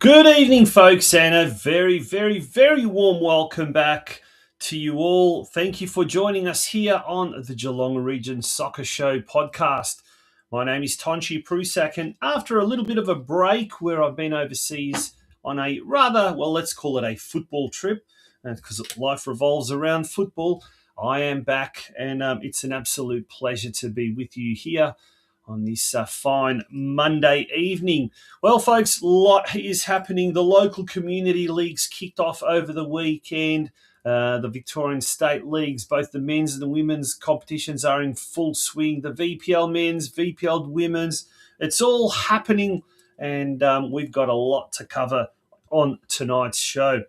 Good evening, folks, and a very, very, very warm welcome back to you all. Thank you for joining us here on the Geelong Region Soccer Show podcast. My name is Tonchi Prusak, and after a little bit of a break where I've been overseas on a rather, well, let's call it a football trip, because life revolves around football, I am back, and it's an absolute pleasure to be with you here on this fine Monday evening. Well, folks, a lot is happening. The local community leagues kicked off over the weekend. The Victorian State Leagues, both the men's and the women's competitions are in full swing. The VPL men's, VPL women's, it's all happening, and we've got a lot to cover on tonight's show.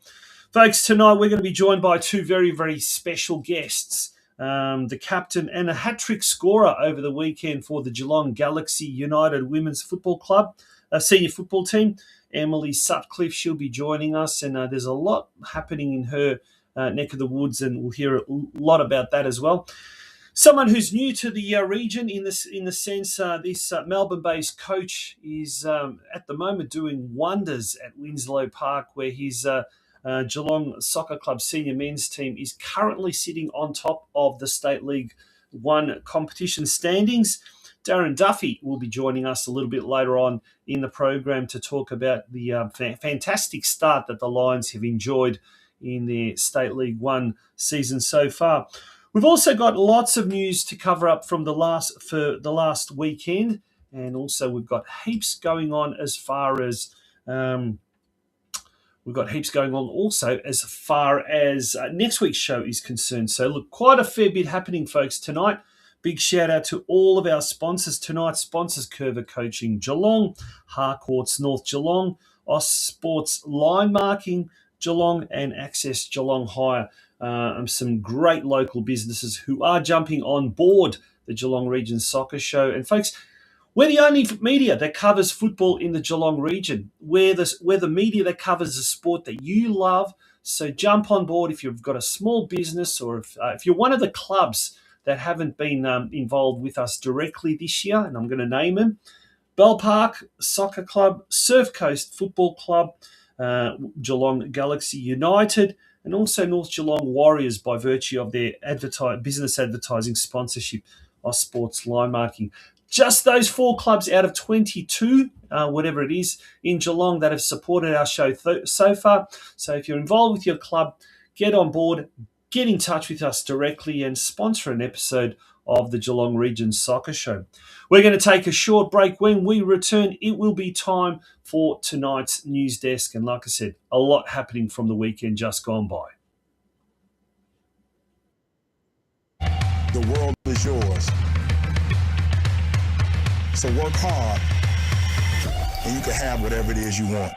Folks, tonight we're going to be joined by two very, very special guests. The captain and a hat-trick scorer over the weekend for the Geelong Galaxy United Women's Football Club, senior football team, Emily Sutcliffe. She'll be joining us, and there's a lot happening in her neck of the woods, and we'll hear a lot about that as well. Someone who's new to the region in the sense this Melbourne-based coach is at the moment doing wonders at Winslow Park, where his Geelong Soccer Club senior men's team is currently sitting on top of the State League 1 competition standings. DARREN DUFFY will be joining us a little bit later on in the program to talk about the fantastic start that the Lions have enjoyed in their State League 1 season so far. We've also got lots of news to cover up from the last weekend, and also we've got heaps going on as far as next week's show is concerned. So look, quite a fair bit happening, folks, tonight. Big shout out to all of our sponsors tonight. Sponsors: Curva Coaching Geelong, Harcourts North Geelong, Aus Sports Line Marking Geelong, and Access Geelong Hire. Some great local businesses who are jumping on board the Geelong Region Soccer Show. And folks, we're the only media that covers football in the Geelong region. We're the media that covers the sport that you love. So jump on board if you've got a small business, or if you're one of the clubs that haven't been involved with us directly this year, and I'm going to name them: Bell Park Soccer Club, Surf Coast Football Club, Geelong Galaxy United, and also North Geelong Warriors by virtue of their business advertising sponsorship of Sports Line Marking. Just those 4 clubs out of 22, whatever it is, in Geelong that have supported our show so far. So if you're involved with your club, get on board, get in touch with us directly, and sponsor an episode of the Geelong Region Soccer Show. We're going to take a short break. When we return, it will be time for tonight's news desk. And like I said, a lot happening from the weekend just gone by. The world is yours. So work hard, and you can have whatever it is you want.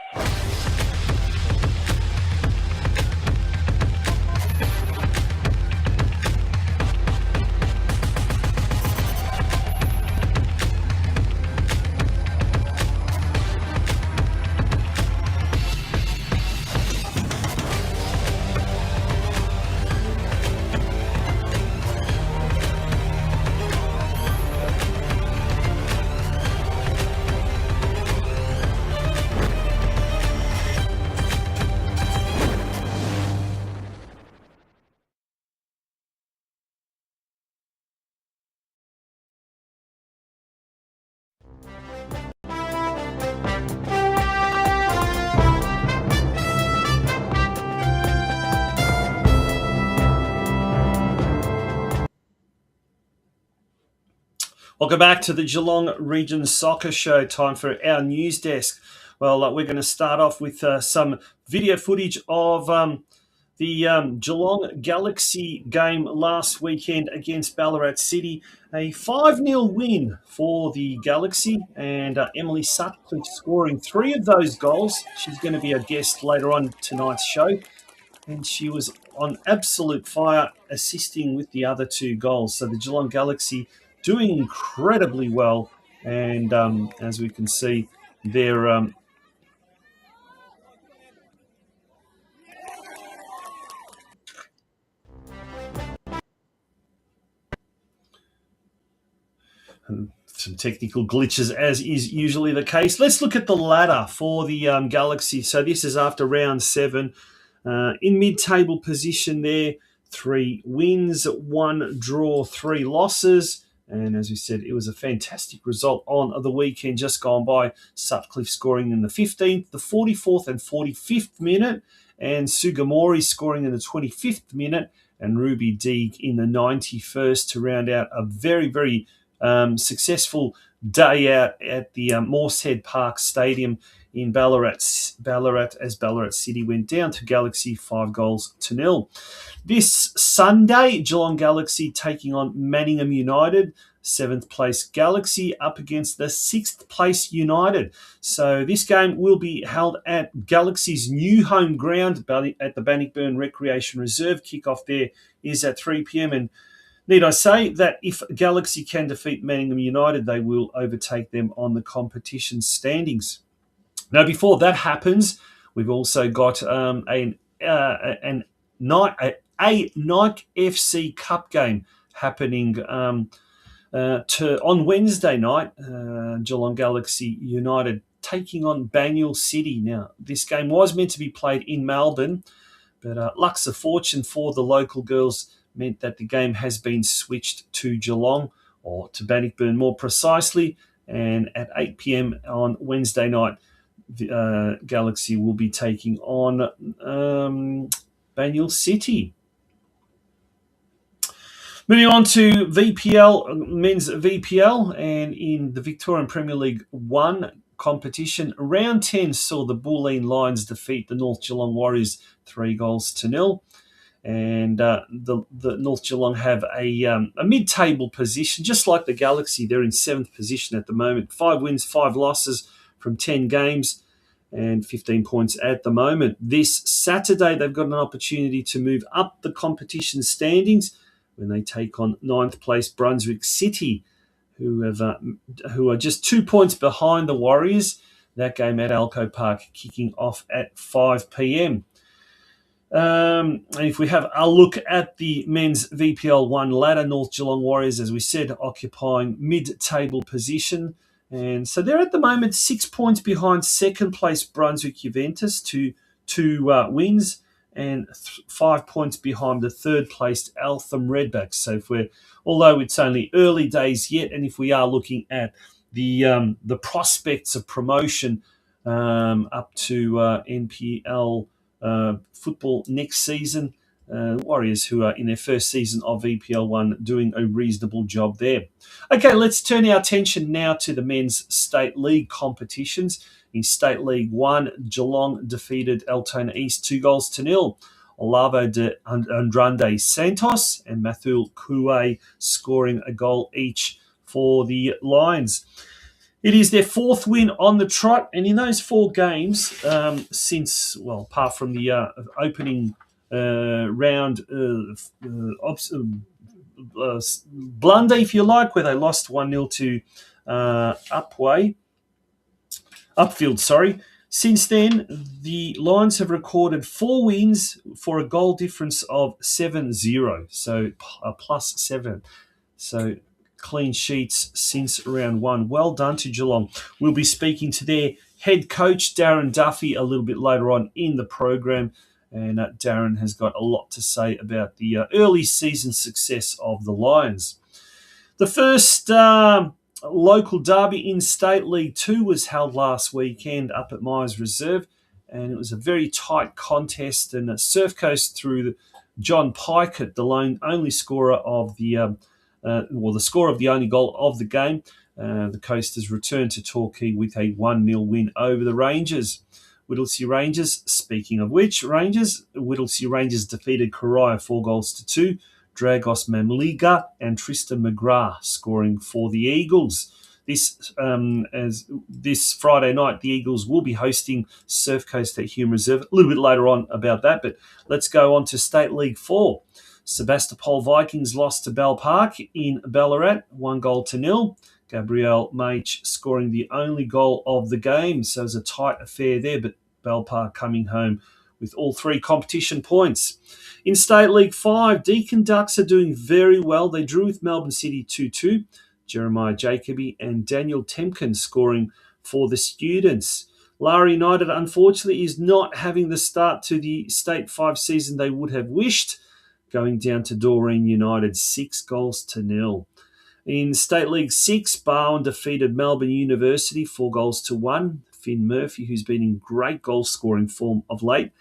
Welcome back to the Geelong Region Soccer Show. Time for our news desk. Well, we're going to start off with some video footage of the Geelong Galaxy game last weekend against Ballarat City. A 5-0 win for the Galaxy, and Emily Sutcliffe scoring 3 of those goals. She's going to be a guest later on tonight's show, and she was on absolute fire, assisting with the other 2 goals. So the Geelong Galaxy doing incredibly well, and as we can see, they're some technical glitches, as is usually the case. Let's look at the ladder for the Galaxy. So this is after round 7. In mid-table position there, 3 wins, 1 draw, 3 losses. And as we said, it was a fantastic result on the weekend just gone by. Sutcliffe scoring in the 15th, the 44th and 45th minute, and Sugamori scoring in the 25th minute, and Ruby Deeg in the 91st to round out a very, very successful day out at the Moorshead Park Stadium in Ballarat, as Ballarat City went down to Galaxy 5-0. This Sunday, Geelong Galaxy taking on Manningham United, 7th place Galaxy up against the 6th place United. So this game will be held at Galaxy's new home ground at the Bannockburn Recreation Reserve. Kickoff there is at 3 p.m. and need I say that if Galaxy can defeat Manningham United, they will overtake them on the competition standings. Now, before that happens, we've also got a Nike FC Cup game happening on Wednesday night. Geelong Galaxy United taking on Banyule City. Now, this game was meant to be played in Melbourne, but lucks of fortune for the local girls meant that the game has been switched to Geelong, or to Bannockburn more precisely, and at 8 p.m. on Wednesday night, Galaxy will be taking on Banyule City. Moving on to VPL, men's VPL, and in the Victorian Premier League 1 competition, round 10 saw the Bulleen Lions defeat the North Geelong Warriors 3-0. And the North Geelong have a mid-table position, just like the Galaxy. They're in 7th position at the moment. 5 wins, 5 losses from 10 games and 15 points at the moment. This Saturday, they've got an opportunity to move up the competition standings when they take on 9th place Brunswick City, who are just 2 points behind the Warriors. That game at Alco Park kicking off at 5 p.m. And if we have a look at the men's VPL 1 ladder, North Geelong Warriors, as we said, occupying mid-table position. And so they're at the moment 6 points behind second place Brunswick Juventus, two wins, and 5 points behind the third placed Eltham Redbacks. So although it's only early days yet, and if we are looking at the prospects of promotion up to NPL football next season, Warriors, who are in their first season of VPL 1, doing a reasonable job there. Okay, let's turn our attention now to the men's State League competitions. In State League 1, Geelong defeated Altona East 2-0. Olavo de Andrade Santos and Mathul Koué scoring a goal each for the Lions. It is their 4th win on the trot, and in those 4 games since, apart from the opening round blunder, if you like, where they lost 1-0 to Upfield. Since then, the Lions have recorded 4 wins for a goal difference of 7-0, so a +7. So clean sheets since round 1. Well done to Geelong. We'll be speaking to their head coach, Darren Duffy, a little bit later on in the program. And Darren has got a lot to say about the early season success of the Lions. The first local derby in State League 2 was held last weekend up at Myers Reserve, and it was a very tight contest, and Surf Coast through John Pikett, the only scorer of the the score of the only goal of the game. The Coasters returned to Torquay with a 1-0 win over the Rangers. Whittlesea Rangers, speaking of which, Whittlesea Rangers defeated Corio 4-2. Dragos Mamliga and Tristan McGrath scoring for the Eagles. This Friday night, the Eagles will be hosting Surf Coast at Hume Reserve. A little bit later on about that, but let's go on to State League 4. Sebastopol Vikings lost to Bell Park in Ballarat, 1-0. Gabriel Mage scoring the only goal of the game. So it was a tight affair there, but Bell Park coming home with all 3 competition points. In State League 5, Deakin Ducks are doing very well. They drew with Melbourne City 2-2. Jeremiah Jacoby and Daniel Temkin scoring for the Students. Lara United, unfortunately, is not having the start to the State 5 season they would have wished, going down to Doreen United 6-0. In State League 6, Barwon defeated Melbourne University 4-1. Finn Murphy, who's been in great goal-scoring form of late,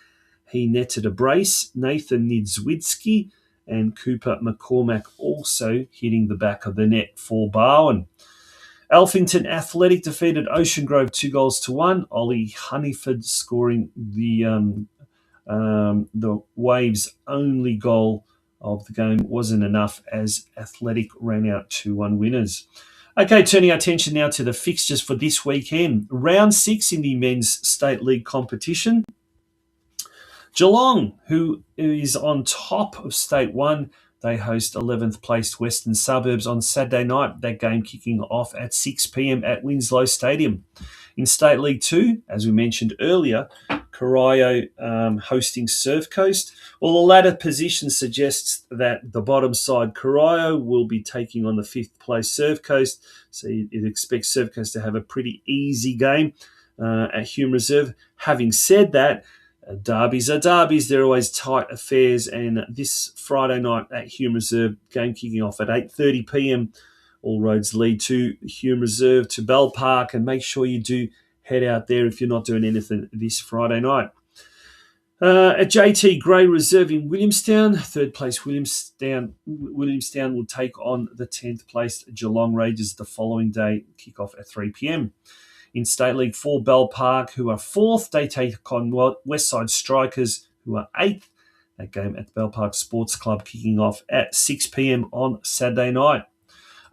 he netted a brace. Nathan Nidzwidsky and Cooper McCormack also hitting the back of the net for Barwon. Alphington Athletic defeated Ocean Grove 2-1. Ollie Honeyford scoring the Waves' only goal of the game wasn't enough as Athletic ran out 2-1 winners. Okay, turning our attention now to the fixtures for this weekend. Round 6 in the Men's State League competition. Geelong, who is on top of State 1, they host 11th placed Western Suburbs on Saturday night, that game kicking off at 6 p.m. at Winslow Stadium. In State League 2, as we mentioned earlier, Corio hosting Surf Coast. Well, the latter position suggests that the bottom side, Corio, will be taking on the 5th place Surf Coast. So you'd expect Surf Coast to have a pretty easy game at Hume Reserve. Having said that, derbies are derbies. They're always tight affairs. And this Friday night at Hume Reserve, game kicking off at 8:30 p.m. All roads lead to Hume Reserve, to Bell Park, and make sure you do head out there if you're not doing anything this Friday night. At JT Gray Reserve in Williamstown, 3rd place Williamstown will take on the 10th placed Geelong Rangers the following day, kick off at 3 p.m. In State League 4, Bell Park, who are 4th, they take on Westside Strikers, who are 8th. That game at the Bell Park Sports Club kicking off at 6 p.m. on Saturday night.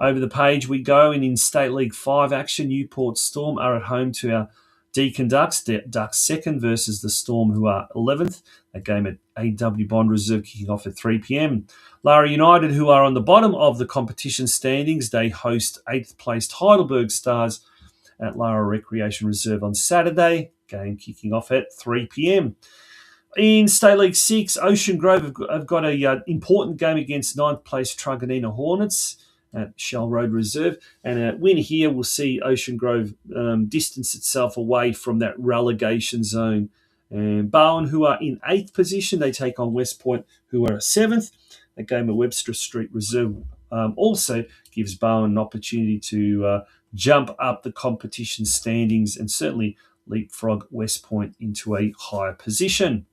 Over the page we go, and in State League 5 action, Newport Storm are at home to our Deakin Ducks. Ducks 2nd versus the Storm, who are 11th. That game at AW Bond Reserve kicking off at 3 p.m. Lara United, who are on the bottom of the competition standings, they host 8th placed Heidelberg Stars at Lara Recreation Reserve on Saturday. Game kicking off at 3 p.m. In State League 6, Ocean Grove have got an important game against 9th place Truganina Hornets at Shell Road Reserve. And a win here will see Ocean Grove distance itself away from that relegation zone. And Barwon, who are in 8th position, they take on West Point, who are 7th. A game at Webster Street Reserve also gives Barwon an opportunity to jump up the competition standings and certainly leapfrog West Point into a higher position.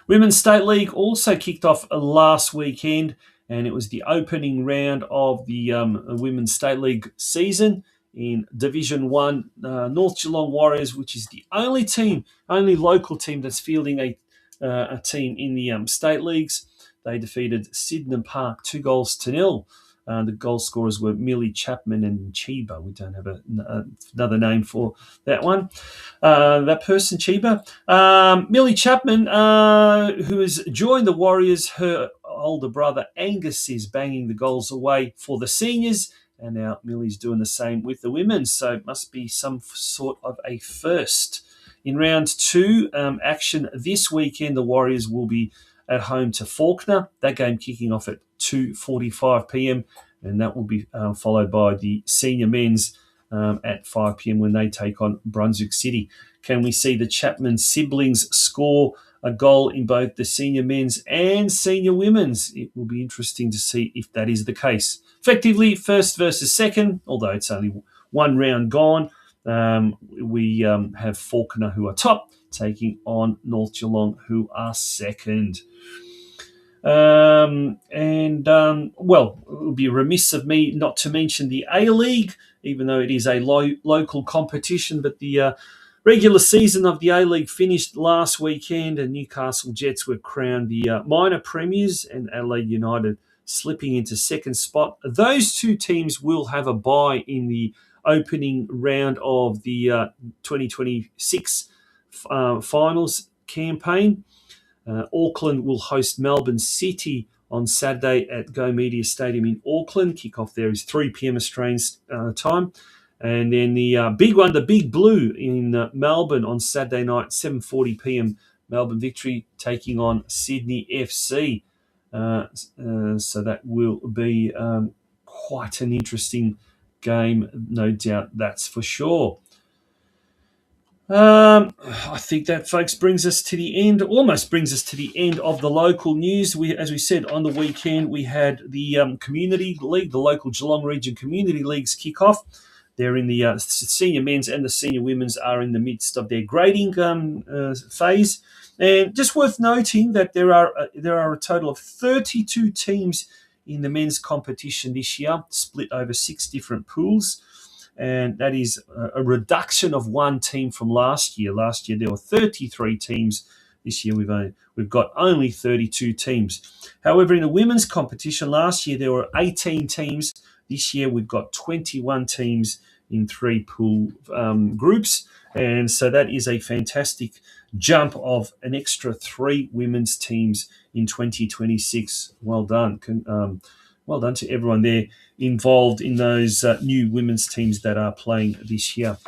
Women's State League also kicked off last weekend, and it was the opening round of the Women's State League season in Division 1. North Geelong Warriors, which is the only local team that's fielding a team in the state leagues. They defeated Sydenham Park 2-0. The goal scorers were Millie Chapman and Chiba. We don't have another name for that one. That person, Chiba. Millie Chapman, who has joined the Warriors, her older brother Angus is banging the goals away for the seniors, and now Millie's doing the same with the women. So it must be some sort of a first. In round 2 action this weekend, the Warriors will be at home to Faulkner. That game kicking off at 2:45 p.m. and that will be followed by the senior men's at 5 p.m. when they take on Brunswick City. Can we see the Chapman siblings score a goal in both the senior men's and senior women's? It will be interesting to see if that is the case. Effectively, first versus second, although it's only one round gone. We have Faulkner, who are top, taking on North Geelong, who are second. Well, it would be remiss of me not to mention the A-League, even though it is a local competition. But the regular season of the A-League finished last weekend, and Newcastle Jets were crowned the minor premiers, and Adelaide United slipping into second spot. Those two teams will have a bye in the opening round of the 2026 finals campaign. Auckland will host Melbourne City on Saturday at Go Media Stadium in Auckland. Kickoff there is 3 p.m. Australian time. And then the big one, the Big Blue in Melbourne on Saturday night, 7:40 p.m. Melbourne Victory taking on Sydney FC. So that will be quite an interesting game, no doubt, that's for sure. I think that, folks, almost brings us to the end of the local news. As we said, on the weekend, we had the Community League, the local Geelong Region Community Leagues kick off. They're in the senior men's and the senior women's are in the midst of their grading phase. And just worth noting that there are a total of 32 teams in the men's competition this year, split over 6 different pools. And that is a reduction of 1 team from last year. Last year there were 33 teams. This year we've got only 32 teams. However, in the women's competition last year there were 18 teams. This year we've got 21 teams in 3 pool groups. And so that is a fantastic jump of an extra 3 women's teams in 2026. Well done. Well done to everyone there involved in those new women's teams that are playing this year.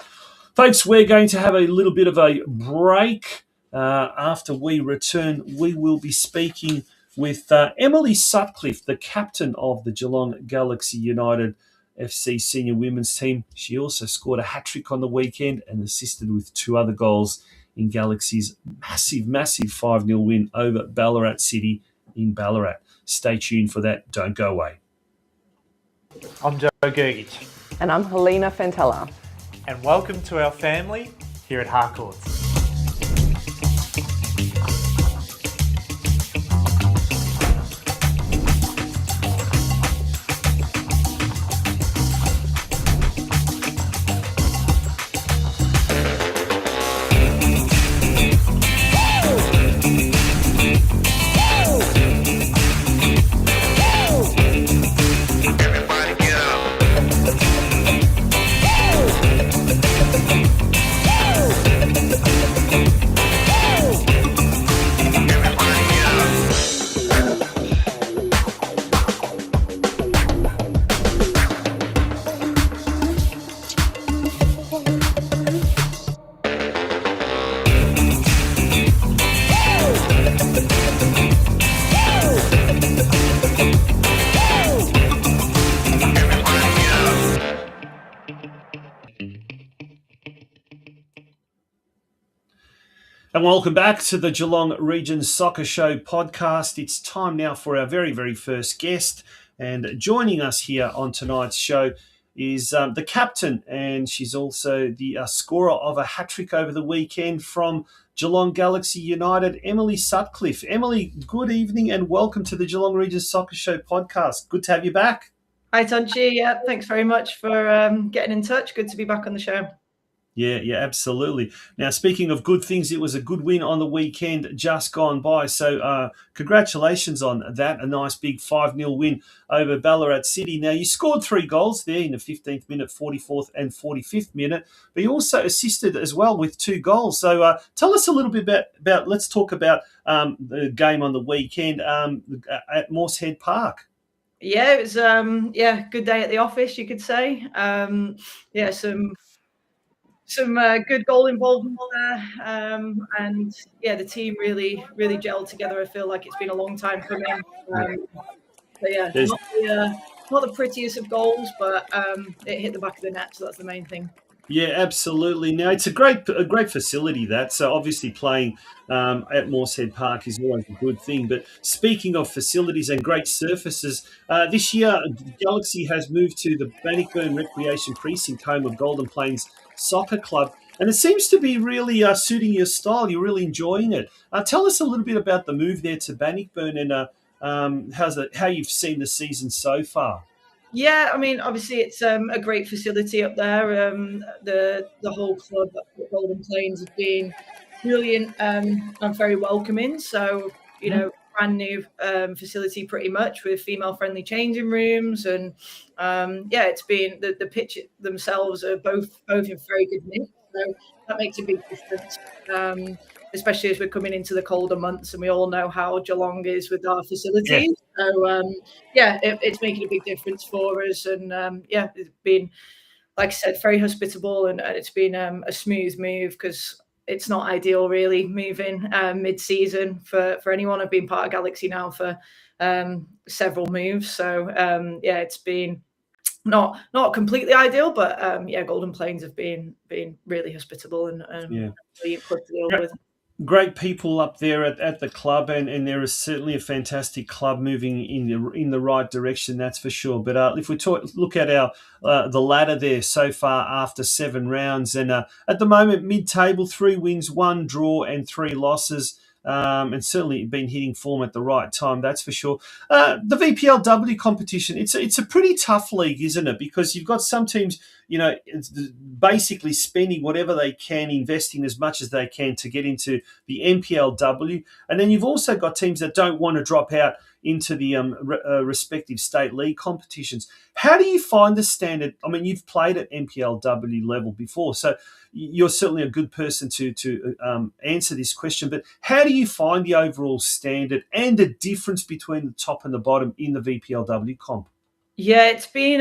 Folks, we're going to have a little bit of a break. After we return, we will be speaking with Emily Sutcliffe, the captain of the Geelong Galaxy United FC senior women's team. She also scored a hat-trick on the weekend and assisted with 2 other goals in Galaxy's massive 5-0 win over Ballarat City in Ballarat. Stay tuned for that. Don't go away. I'm Joe Gergich. And I'm Helena Fentella. And welcome to our family here at Harcourts. And welcome back to the Geelong Region Soccer Show podcast. It's time now for our very, very first guest. And joining us here on tonight's show is the captain, and she's also the scorer of a hat-trick over the weekend from Geelong Galaxy United, Emily Sutcliffe. Emily, good evening and welcome to the Geelong Region Soccer Show podcast. Good to have you back. Hi, Tonchi. Yeah, thanks very much for getting in touch. Good to be back on the show. Yeah, absolutely. Now, speaking of good things, it was a good win on the weekend just gone by. So congratulations on that. A nice big 5-0 win over Ballarat City. Now, you scored 3 goals there in the 15th minute, 44th and 45th minute, but you also assisted as well with 2 goals. So tell us a little bit about let's talk about the game on the weekend at Moosehead Park. Yeah, it was good day at the office, you could say. Some good goal involvement there, and the team really gelled together. I feel like it's been a long time coming. Not the prettiest of goals, but it hit the back of the net, so that's the main thing. Yeah, absolutely. Now, it's a great facility, that. So obviously playing at Moosehead Park is always a good thing. But speaking of facilities and great surfaces, this year Galaxy has moved to the Bannockburn Recreation Precinct, home of Golden Plains Soccer Club. And it seems to be really suiting your style. You're really enjoying it. Tell us a little bit about the move there to Bannockburn and how you've seen the season so far? Yeah, I mean, obviously it's a great facility up there. The whole club at Golden Plains has been brilliant and very welcoming. So, brand new facility pretty much with female-friendly changing rooms, and yeah, it's been the pitch themselves are both in very good nick. So that makes a big difference. Especially as we're coming into the colder months, and we all know how Geelong is with our Yeah, facilities. So yeah, it's making a big difference for us, and yeah, it's been, like I said, very hospitable, and it's been a smooth move because it's not ideal really moving mid-season for anyone. I've been part of Galaxy now for several moves, so yeah, it's been not completely ideal, but yeah, Golden Plains have been really hospitable and yeah. really good to deal with. Great people up there at the club, and there is certainly a fantastic club moving in the right direction, that's for sure. But if we look at our the ladder there so far after 7 rounds, and at the moment mid-table, 3 wins, 1 draw, and 3 losses. And certainly been hitting form at the right time, that's for sure. The VPLW competition, it's a pretty tough league, isn't it? Because you've got some teams, it's basically spending whatever they can, investing as much as they can to get into the NPLW. And then you've also got teams that don't want to drop out into the respective state league competitions. How do you find the standard? I mean, you've played at NPLW level before, so you're certainly a good person to answer this question. But how do you find the overall standard and the difference between the top and the bottom in the VPLW comp? Yeah, it's been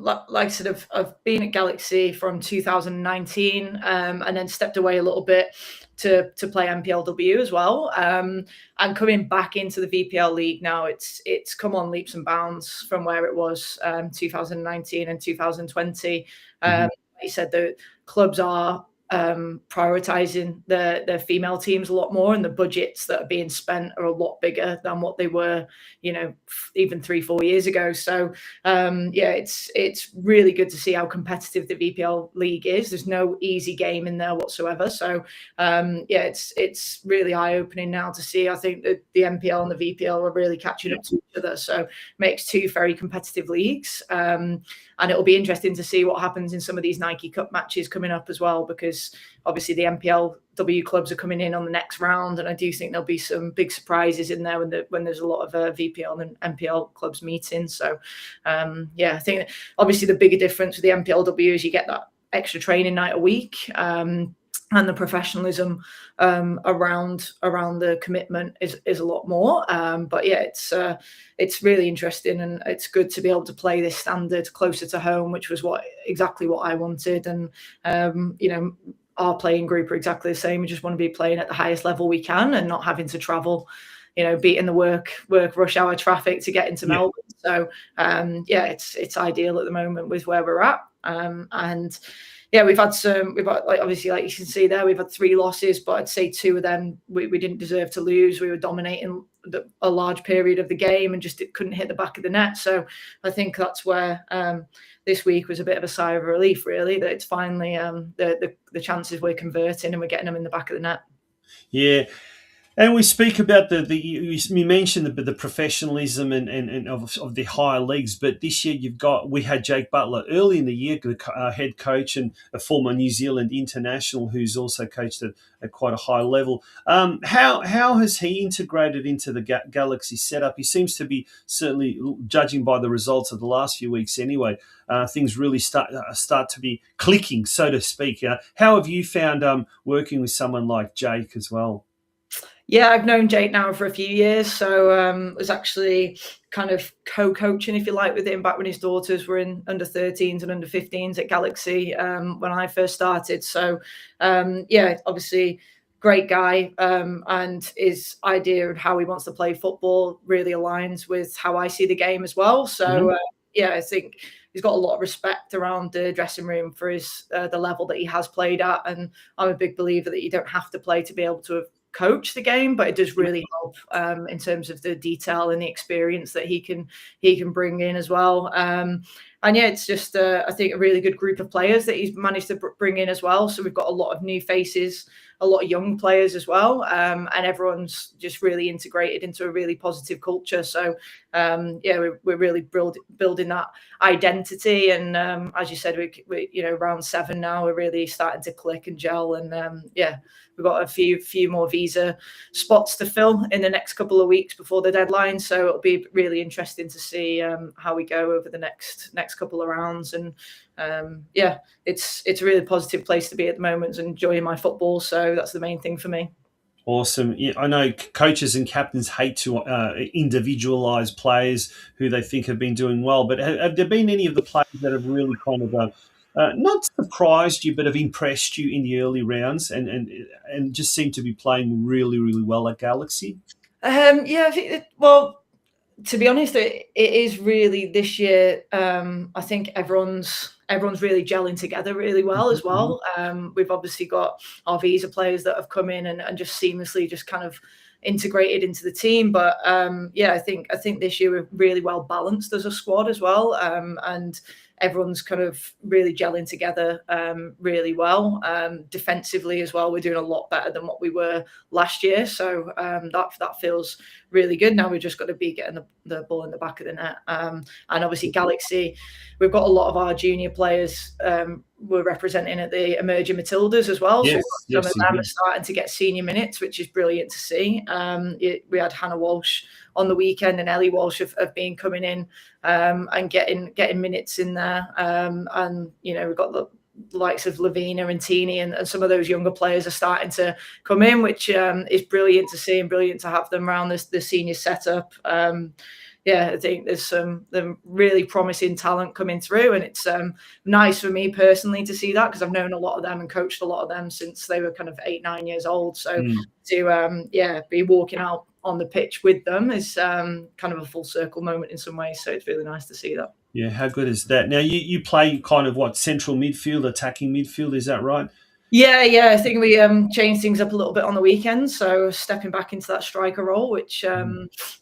like sort of I've been at Galaxy from 2019, and then stepped away a little bit to play NPLW as well. And coming back into the VPL league now, it's come on leaps and bounds from where it was 2019 and 2020. Like you said, the clubs are prioritizing their female teams a lot more, and the budgets that are being spent are a lot bigger than what they were, even 3-4 years ago. So yeah, it's really good to see how competitive the VPL league is. There's no easy game in there whatsoever. So yeah, it's really eye-opening now to see. I think that the NPL and the VPL are really catching up to each other. So makes 2 very competitive leagues. And it'll be interesting to see what happens in some of these Nike Cup matches coming up as well, because obviously the NPLW clubs are coming in on the next round, and I do think there'll be some big surprises in there when there's a lot of VPL and NPL clubs meeting. So yeah, I think obviously the bigger difference with the NPLW is you get that extra training night a week. And the professionalism around the commitment is a lot more. But yeah, it's really interesting, and it's good to be able to play this standard closer to home, which was exactly what I wanted. And our playing group are exactly the same. We just want to be playing at the highest level we can and not having to travel, beating the work rush hour traffic to get into Melbourne. So yeah, it's ideal at the moment with where we're at. And yeah, we've had like obviously, like you can see there, we've had 3 losses, but I'd say 2 of them we didn't deserve to lose. We were dominating a large period of the game and just couldn't hit the back of the net. So I think that's where this week was a bit of a sigh of relief, really, that it's finally the chances we're converting and we're getting them in the back of the net. Yeah. And we speak about you mentioned the professionalism and of the higher leagues, but this year we had Jake Butler early in the year, the head coach and a former New Zealand international who's also coached at quite a high level. How has he integrated into the Galaxy setup? He seems to be, certainly judging by the results of the last few weeks anyway, things really start to be clicking, so to speak. How have you found working with someone like Jake as well? Yeah, I've known Jake now for a few years, so was actually kind of co-coaching, if you like, with him back when his daughters were in under 13s and under 15s at Galaxy when I first started. So yeah, obviously great guy, and his idea of how he wants to play football really aligns with how I see the game as well. So yeah, I think he's got a lot of respect around the dressing room for the level that he has played at, and I'm a big believer that you don't have to play to be able to coach the game, but it does really help in terms of the detail and the experience that he can bring in as well. And yeah, it's just I think a really good group of players that he's managed to bring in as well. So we've got a lot of new faces a lot of young players as well, and everyone's just really integrated into a really positive culture. So we're really building that identity, and as you said, we round 7 now, we're really starting to click and gel, and we've got a few more visa spots to fill in the next couple of weeks before the deadline. So it'll be really interesting to see how we go over the next couple of rounds. And it's a really positive place to be at the moment, and enjoying my football. So that's the main thing for me. Awesome. Yeah, I know coaches and captains hate to individualise players who they think have been doing well, but have there been any of the players that have really kind of not surprised you, but have impressed you in the early rounds and just seem to be playing really, really well at Galaxy? I think to be honest, it is really this year. I think everyone's really gelling together really well as well. We've obviously got our visa players that have come in and just seamlessly just kind of integrated into the team. But I think this year we're really well balanced as a squad as well, and everyone's kind of really gelling together really well. Defensively as well, we're doing a lot better than what we were last year. So that feels really good. Now we've just got to be getting the ball in the back of the net. And obviously Galaxy, we've got a lot of our junior players we're representing at the emerging Matildas as well. Yes, so some of them are starting to get senior minutes, which is brilliant to see. We had Hannah Walsh on the weekend, and Ellie Walsh have been coming in and getting minutes in there. And we've got the likes of Lavina and Teeny and some of those younger players are starting to come in, which is brilliant to see and brilliant to have them around the senior setup. I think there's some really promising talent coming through, and it's nice for me personally to see that, because I've known a lot of them and coached a lot of them since they were kind of 8-9 years old. So to be walking out on the pitch with them is kind of a full circle moment in some ways. So it's really nice to see that. Yeah, how good is that? Now you play kind of central midfield, attacking midfield, is that right? Yeah. I think we changed things up a little bit on the weekend, so stepping back into that striker role, which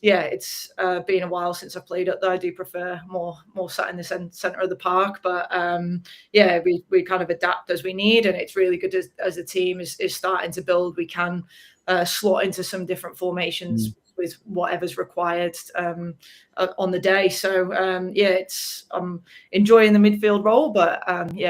it's been a while since I've played up there. I do prefer more sat in the centre of the park, but we kind of adapt as we need, and it's really good as the team is starting to build. We can slot into some different formations with whatever's required on the day. So I'm enjoying the midfield role, but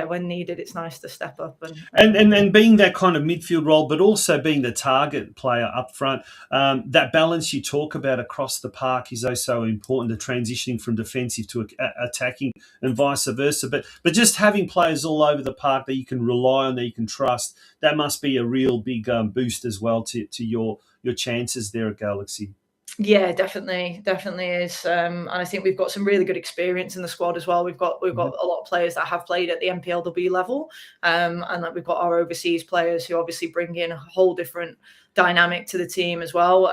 when needed, it's nice to step up and being that kind of midfield role, but also being the target player up front. That balance you talk about across the park is also important, to transitioning from defensive to attacking and vice versa. But just having players all over the park that you can rely on, that you can trust, that must be a real big boost as well to your chances there at Galaxy. Yeah, definitely is. And I think we've got some really good experience in the squad as well. We've got a lot of players that have played at the NPLW level, and we've got our overseas players who obviously bring in a whole different dynamic to the team as well.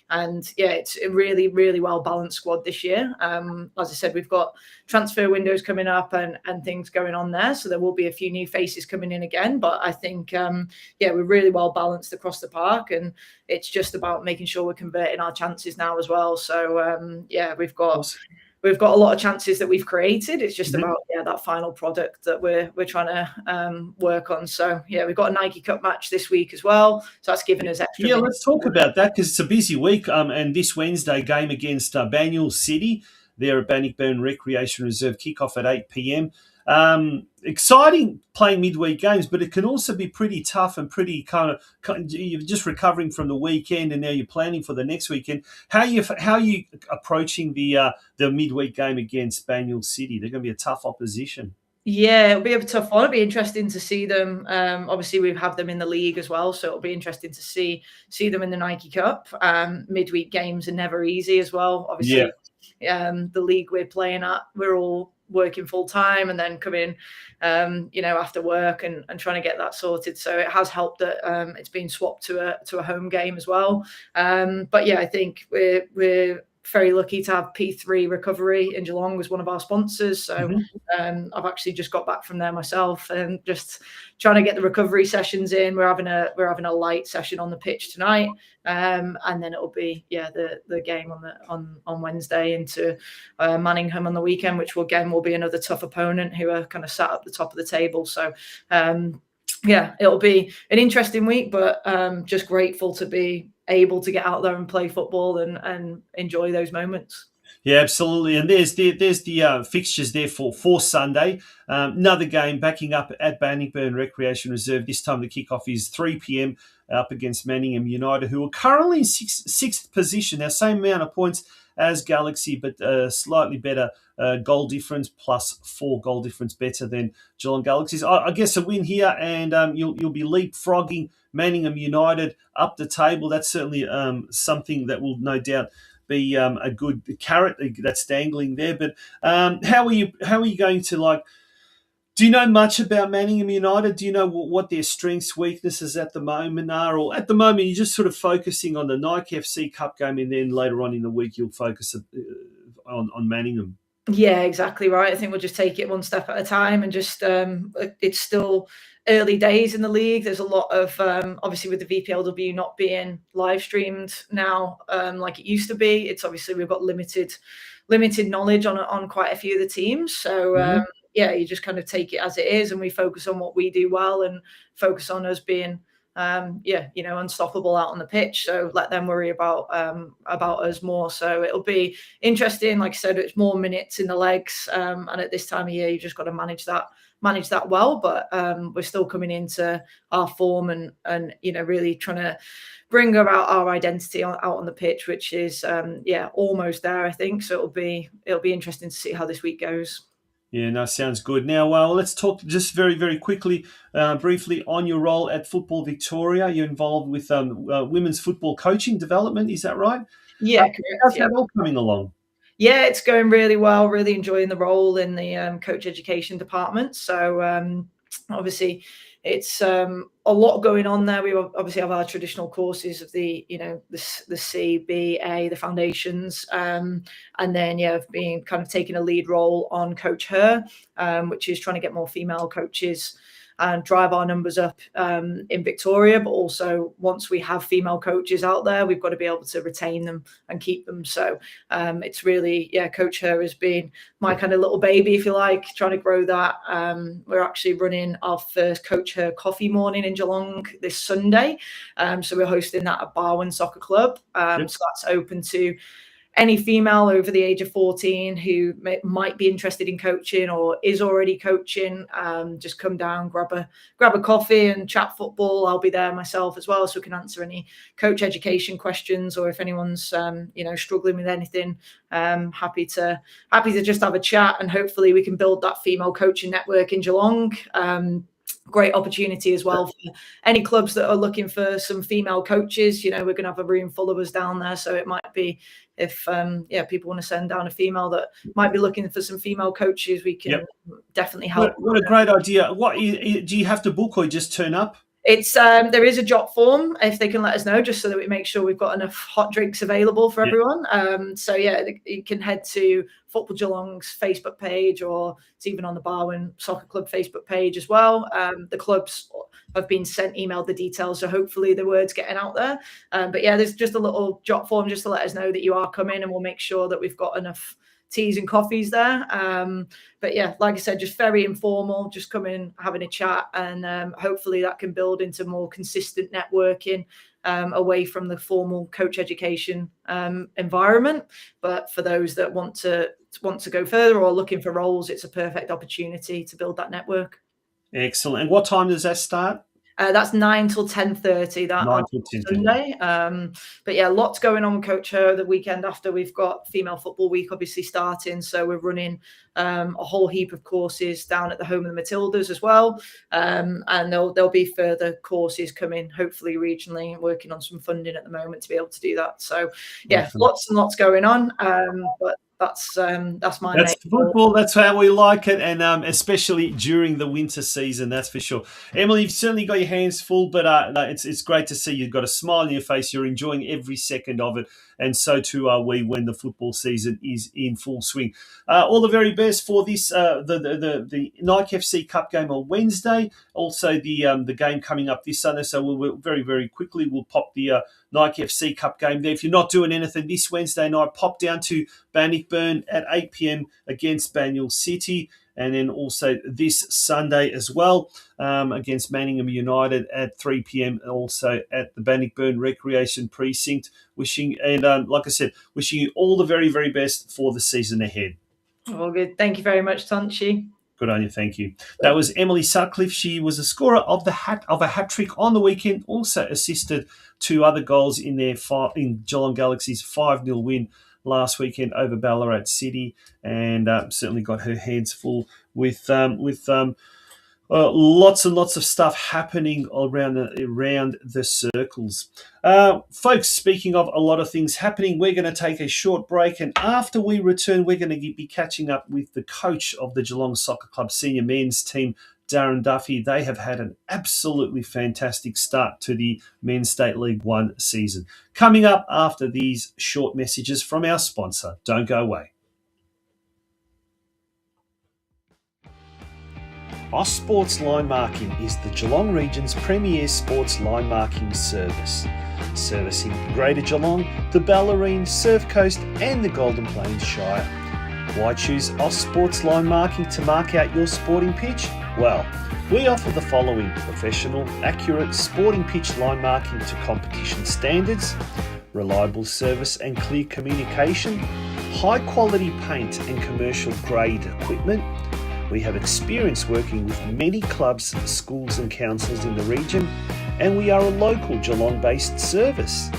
It's a really, really well balanced squad this year. As I said, we've got transfer windows coming up and things going on there, so there will be a few new faces coming in again. But I think we're really well balanced across the park, and it's just about making sure we're converting our chances now as well. So we've got a lot of chances that we've created. It's just about that final product that we're trying to work on. So we've got a Nike Cup match this week as well, so that's given us extra minutes. Let's talk about that, because it's a busy week. And this Wednesday game against Ballarat City, there at Bannockburn Recreation Reserve, kickoff at 8 p.m. Exciting playing midweek games, but it can also be pretty tough and pretty kind of you're just recovering from the weekend, and now you're planning for the next weekend. How are you approaching the midweek game against Ballarat City? They're going to be a tough opposition. Yeah, it'll be a tough one. It'll be interesting to see them. Obviously, we have them in the league as well, so it'll be interesting to see them in the Nike Cup. Midweek games are never easy as well. Obviously, the league we're playing at, we're all working full time and then coming after work and trying to get that sorted. So it has helped that it's been swapped to a home game as well. I think we're very lucky to have P3 Recovery in Geelong as one of our sponsors. So I've actually just got back from there myself and just trying to get the recovery sessions in. We're having a light session on the pitch tonight, and then it'll be the game on Wednesday into Manningham on the weekend, which will be another tough opponent who are kind of sat at the top of the table. So yeah, it'll be an interesting week, but just grateful to be able to get out there and play football and enjoy those moments. Yeah, absolutely. And there's the fixtures there for Sunday. Another game backing up at Bannockburn Recreation Reserve. This time the kickoff is 3 p.m. up against Manningham United, who are currently in sixth position. Now, same amount of points as Galaxy, but slightly better goal difference, +4 goal difference better than Geelong Galaxies. I guess a win here, and you'll be leapfrogging Manningham United up the table. That's certainly something that will no doubt be a good carrot that's dangling there. But how are you going to do you know much about Manningham United? Do you know what their strengths, weaknesses at the moment are? Or at the moment, you're just sort of focusing on the Nike FC Cup game, and then later on in the week, you'll focus on Manningham? Yeah, exactly right. I think we'll just take it one step at a time, and just it's still early days in the league. There's a lot of obviously with the VPLW not being live streamed now like it used to be. It's obviously we've got limited knowledge on quite a few of the teams. So yeah, you just kind of take it as it is, and we focus on what we do well and focus on us being unstoppable out on the pitch. So let them worry about us more. So it'll be interesting. Like I said, it's more minutes in the legs, and at this time of year, you just got to manage that well. But we're still coming into our form and really trying to bring about our identity out on the pitch, which is almost there, I think. So it'll be interesting to see how this week goes. Yeah, no, sounds good. Now, let's talk just very, very quickly, briefly on your role at Football Victoria. You're involved with women's football coaching development, is that right? Yeah, correct. How's that all coming along? Yeah, it's going really well. Really enjoying the role in the coach education department. So obviously, it's a lot going on there. We obviously have our traditional courses of the C, B, A, the foundations, and then I've been kind of taking a lead role on Coach Her, which is trying to get more female coaches and drive our numbers up in Victoria. But also, once we have female coaches out there, we've got to be able to retain them and keep them. So it's really, Coach Her has been my kind of little baby, if you like, trying to grow that. We're actually running our first Coach Her coffee morning in Geelong this Sunday. So we're hosting that at Ballarat Soccer Club. So that's open to any female over the age of 14 who might be interested in coaching or is already coaching. Just come down, grab a coffee and chat football. I'll be there myself as well, so we can answer any coach education questions, or if anyone's struggling with anything, happy to just have a chat, and hopefully we can build that female coaching network in Geelong. Great opportunity as well for any clubs that are looking for some female coaches. We're going to have a room full of us down there, so it might be if people want to send down a female that might be looking for some female coaches, we can definitely help. What a great idea! What do you have to book, or you just turn up? It's there is a jot form if they can let us know, just so that we make sure we've got enough hot drinks available for everyone. So you can head to Football Geelong's Facebook page, or it's even on the Ballarat Soccer Club Facebook page as well. The clubs have been emailed the details, so hopefully the word's getting out there. But there's just a little jot form just to let us know that you are coming, and we'll make sure that we've got enough teas and coffees there. But like I said, just very informal, just come in, having a chat, and hopefully that can build into more consistent networking away from the formal coach education environment. But for those that want to go further or looking for roles, it's a perfect opportunity to build that network. Excellent. And what time does that start? That's 9 till 10:30 that on Sunday. But lots going on with Coach Her. The weekend after, we've got Female Football Week obviously starting, so we're running a whole heap of courses down at the home of the Matildas as well, and there'll be further courses coming, hopefully regionally, and working on some funding at the moment to be able to do that. So lots and lots going on, but that's football. That's how we like it, and especially during the winter season, that's for sure. Emily, you've certainly got your hands full, but it's great to see you've got a smile on your face. You're enjoying every second of it, and so too are we when the football season is in full swing. All the very best for this the Nike FC Cup game on Wednesday. Also the game coming up this Sunday. So we'll very, very quickly we'll pop the Nike FC Cup game there. If you're not doing anything this Wednesday night, pop down to Bannockburn at 8 p.m. against Ballarat City. And then also this Sunday as well against Manningham United at 3 p.m. also at the Bannockburn Recreation Precinct. Wishing you all the very, very best for the season ahead. All good. Thank you very much, Tonchi. Good on you, thank you. That was Emily SUTCLIFFE. She was a scorer of a hat trick on the weekend. Also assisted 2 other goals in Geelong Galaxy's 5-0 win last weekend over Ballarat City, and certainly got her hands full with lots and lots of stuff happening around the circles. Folks, speaking of a lot of things happening, we're going to take a short break, and after we return, we're going to be catching up with the coach of the Geelong Soccer Club senior men's team, Darren Duffy. They have had an absolutely fantastic start to the Men's State League 1 season. Coming up after these short messages from our sponsor. Don't go away. Aus Sports Line Marking is the Geelong Region's premier sports line marking service, servicing Greater Geelong, the Bellarine, Surf Coast and the Golden Plains Shire. Why choose Aus Sports Line Marking to mark out your sporting pitch? Well, we offer the following: professional, accurate sporting pitch line marking to competition standards, reliable service and clear communication, high quality paint and commercial grade equipment. We have experience working with many clubs, schools and councils in the region, and we are a local Geelong-based service.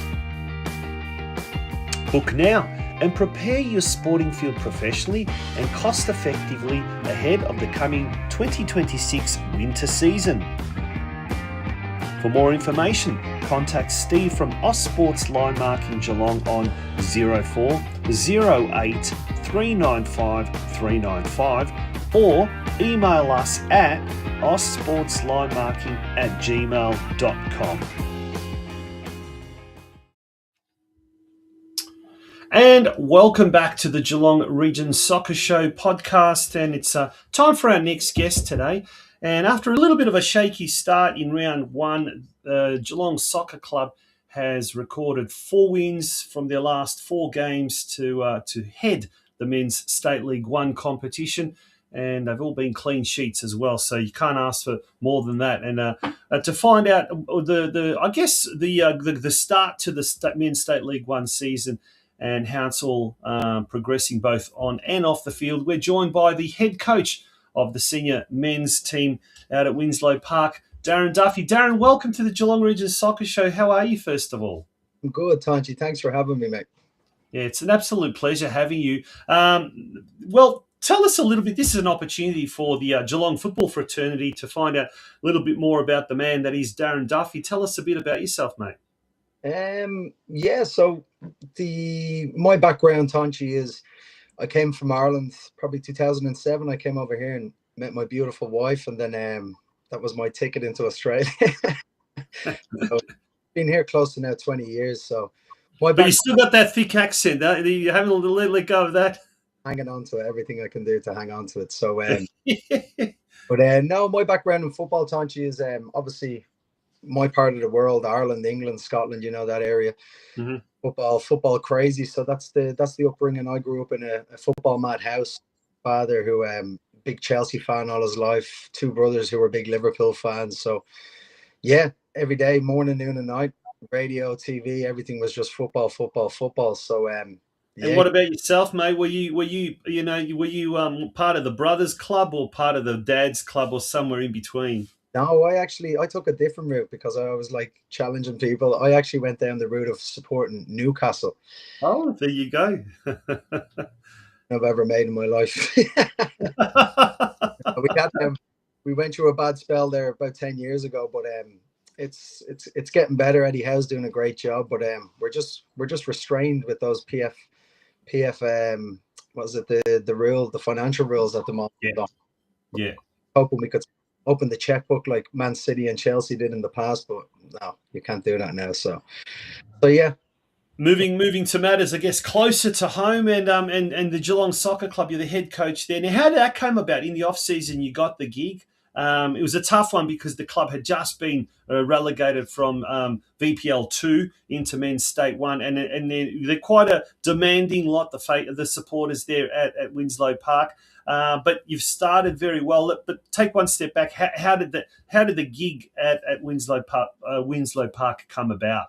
Book now and prepare your sporting field professionally and cost-effectively ahead of the coming 2026 winter season. For more information, contact Steve from Aus Sports Line Marking Geelong on 04 08 395 395 or email us at aussportslinemarking@gmail.com. And welcome back to the Geelong Region Soccer Show podcast. And it's time for our next guest today. And after a little bit of a shaky start in round 1, Geelong Soccer Club has recorded 4 wins from their last 4 games to head the Men's State League 1 competition. And they've all been clean sheets as well, so you can't ask for more than that. And to find out the start to the Men's State League 1 season and how it's all progressing both on and off the field, we're joined by the head coach of the senior men's team out at Winslow Park, Darren Duffy. Darren, welcome to the Geelong Region Soccer Show. How are you, first of all? I'm good, Tanji. Thanks for having me, mate. Yeah, it's an absolute pleasure having you. Well, tell us a little bit. This is an opportunity for the Geelong football fraternity to find out a little bit more about the man that is Darren Duffy. Tell us a bit about yourself, mate. So my background, Tanchi, is I came from Ireland probably 2007. I came over here and met my beautiful wife, and then that was my ticket into Australia. So, been here close to now 20 years. So, but you still got that thick accent. You haven't let go of that. Hanging on to it, everything I can do to hang on to it. So, but no, my background in football, Tanchi, is obviously my part of the world, Ireland, England, Scotland, you know, that area. Mm-hmm. Football crazy. So that's the upbringing. I grew up in a football mad house. Father who big Chelsea fan all his life. 2 brothers who were big Liverpool fans. So yeah, every day, morning, noon, and night, radio, TV, everything was just football. So yeah. And what about yourself, mate? Were you part of the brothers club or part of the dad's club or somewhere in between? No, I took a different route because I was like challenging people. I actually went down the route of supporting Newcastle. Oh, there you go. I've ever made in my life. We went through a bad spell there about 10 years ago, but it's getting better. Eddie Howe's doing a great job, but we're just restrained with those PF what was it, the financial rules at the moment. Yeah. Hoping we could open the checkbook like Man City and Chelsea did in the past, but no, you can't do that now. So yeah. Moving to matters, I guess, closer to home and the Geelong Soccer Club, you're the head coach there. Now, how did that come about? In the off season, you got the gig. It was a tough one because the club had just been relegated from VPL 2 into Men's State 1, and they're quite a demanding lot, the supporters there at Winslow Park. but you've started very well. But take one step back. How did the gig at Winslow Park come about?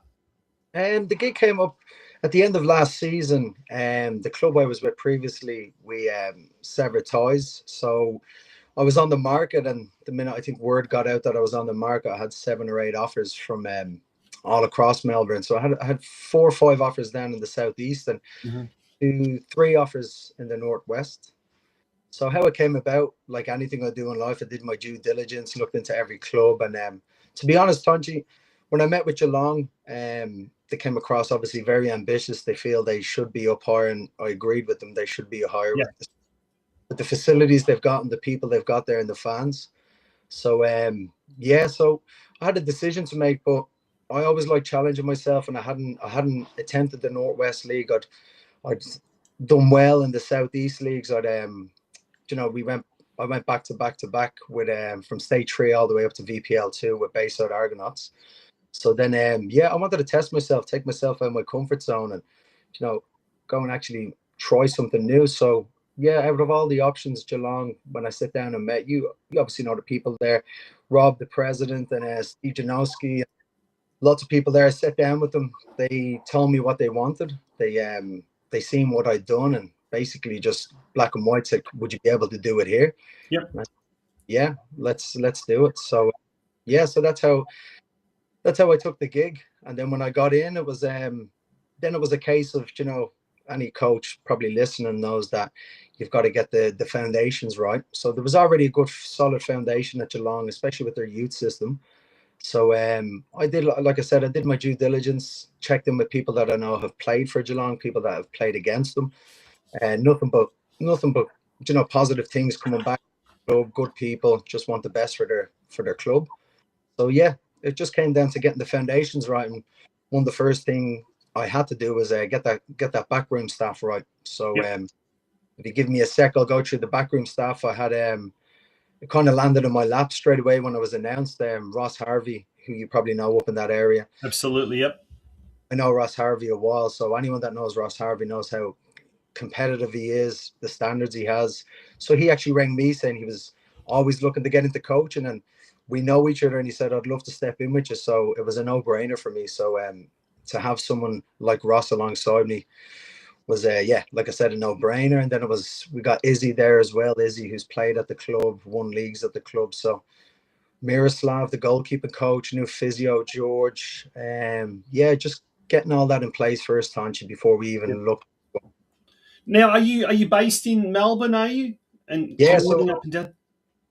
The gig came up at the end of last season. The club I was with previously, we severed ties. So I was on the market, and the minute I think word got out that I was on the market, I had 7 or 8 offers from all across Melbourne. So I had 4 or 5 offers down in the southeast and 2, 3 offers in the northwest. So how it came about, like anything I do in life, I did my due diligence, looked into every club, and to be honest, Tonchi, when I met with Geelong, they came across obviously very ambitious. They feel they should be up higher, and I agreed with them. They should be higher with the facilities they've got and the people they've got there and the fans. So so I had a decision to make, but I always like challenging myself, and I hadn't attempted the Northwest League. I'd done well in the Southeast leagues. I went back to back with from State 3 all the way up to VPL 2 with Bayside Argonauts. So then I wanted to test myself, take myself out of my comfort zone, and go and actually try something new. So out of all the options, Geelong, when I sit down and met you, you obviously know the people there, Rob, the president, and Steve Janowski, lots of people there. I sat down with them. They told me what they wanted. They seen what I'd done, and basically just black and white said, would you be able to do it here? Yep. Yeah, let's do it. So so that's how I took the gig. And then when I got in, it was a case of, any coach probably listening knows that you've got to get the foundations right. So there was already a good solid foundation at Geelong, especially with their youth system. So I did, like I said, I did my due diligence, checked in with people that I know have played for Geelong, people that have played against them, and nothing but positive things coming back. Good people, just want the best for their club. So it just came down to getting the foundations right, and one of the first thing I had to do was get that backroom staff right. So if you give me a sec, I'll go through the backroom staff. I had it kind of landed in my lap straight away when I was announced. Ross Harvey, who you probably know up in that area. Absolutely, yep. I know Ross Harvey a while, so anyone that knows Ross Harvey knows how competitive he is, the standards he has. So he actually rang me saying he was always looking to get into coaching, and we know each other, and he said, I'd love to step in with you. So it was a no-brainer for me. So to have someone like Ross alongside me was like I said, a no-brainer. And then we got Izzy there as well. Izzy, who's played at the club, won leagues at the club. So Miroslav, the goalkeeping coach, new physio George, just getting all that in place first, Tonchi, before we even look. Now, are you based in Melbourne? Are you? And so up and down?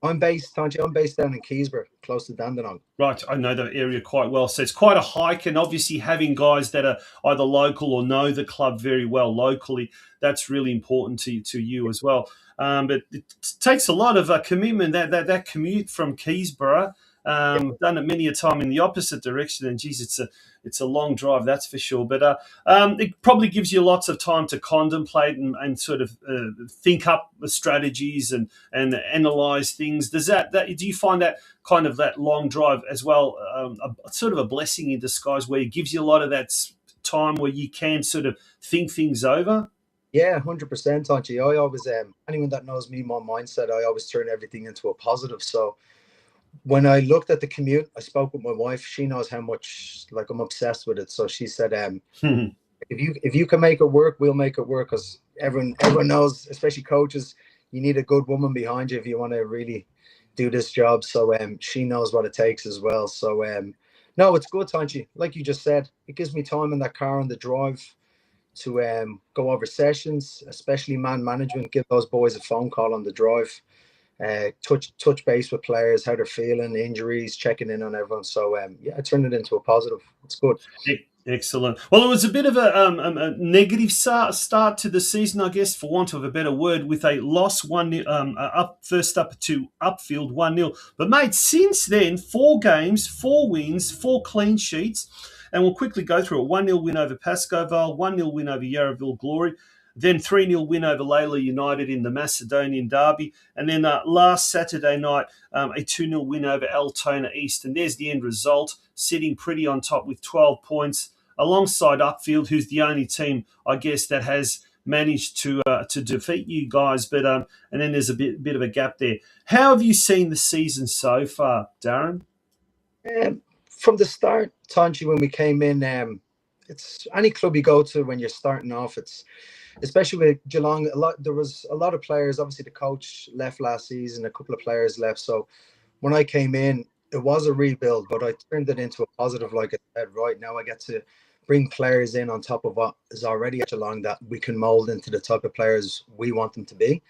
I'm based down in Keysborough, close to Dandenong. Right, I know the area quite well. So it's quite a hike, and obviously having guys that are either local or know the club very well locally, that's really important to you as well. But it takes a lot of commitment, that commute from Keysborough. Done it many a time in the opposite direction, and geez, it's a long drive, that's for sure. But it probably gives you lots of time to contemplate and sort of think up the strategies and analyze things. Do you find that kind of that long drive as well sort of a blessing in disguise, where it gives you a lot of that time where you can sort of think things over? Yeah, 100%, Tonchi. I always anyone that knows me, my mindset, I always turn everything into a positive. So when I looked at the commute, I spoke with my wife. She knows how much I'm obsessed with it. So she said, if you can make it work, we'll make it work. Because everyone knows, especially coaches, you need a good woman behind you if you want to really do this job. So she knows what it takes as well. So no, it's good, Tonchi. Like you just said, it gives me time in that car on the drive to go over sessions, especially man management. Give those boys a phone call on the drive. Touch base with players, how they're feeling, injuries, checking in on everyone. So I turned it into a positive. It's good. Excellent. Well, it was a bit of a negative start to the season, I guess, for want of a better word, with a loss 1-0 first up to Upfield 1-0. But mate, since then, 4 games, 4 wins, 4 clean sheets, and we'll quickly go through it. 1-0 win over Pascoe Vale, 1-0 win over Yarraville Glory. Then 3-0 win over Layla United in the Macedonian Derby. And then last Saturday night, a 2-0 win over Altona East. And there's the end result, sitting pretty on top with 12 points, alongside Upfield, who's the only team, I guess, that has managed to defeat you guys, but and then there's a bit of a gap there. How have you seen the season so far, Darren? From the start, Tanchi, when we came in, it's any club you go to when you're starting off. It's especially with Geelong. There was a lot of players. Obviously, the coach left last season. A couple of players left. So when I came in, it was a rebuild, but I turned it into a positive. Like I said, right now I get to bring players in on top of what is already at Geelong that we can mold into the type of players we want them to be.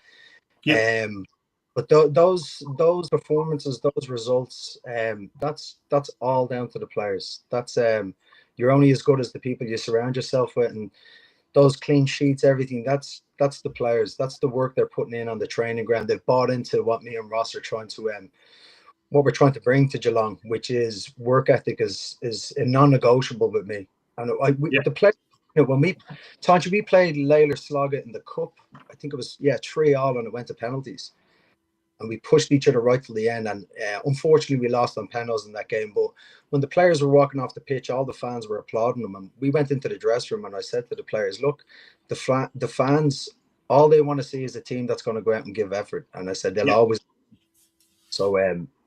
Yeah. But those performances, those results, that's all down to the players. That's you're only as good as the people you surround yourself with, and those clean sheets, everything. That's the players. That's the work they're putting in on the training ground. They've bought into what me and Ross are trying to what we're trying to bring to Geelong, which is work ethic is a non-negotiable with me. And the play, when we played Layla Slogga in the cup, I think it was 3-3, and it went to penalties, and we pushed each other right till the end. And unfortunately, we lost on penalties in that game. But when the players were walking off the pitch, all the fans were applauding them, and we went into the dressing room, and I said to the players, "Look, the fans, all they want to see is a team that's going to go out and give effort." And I said they'll always. So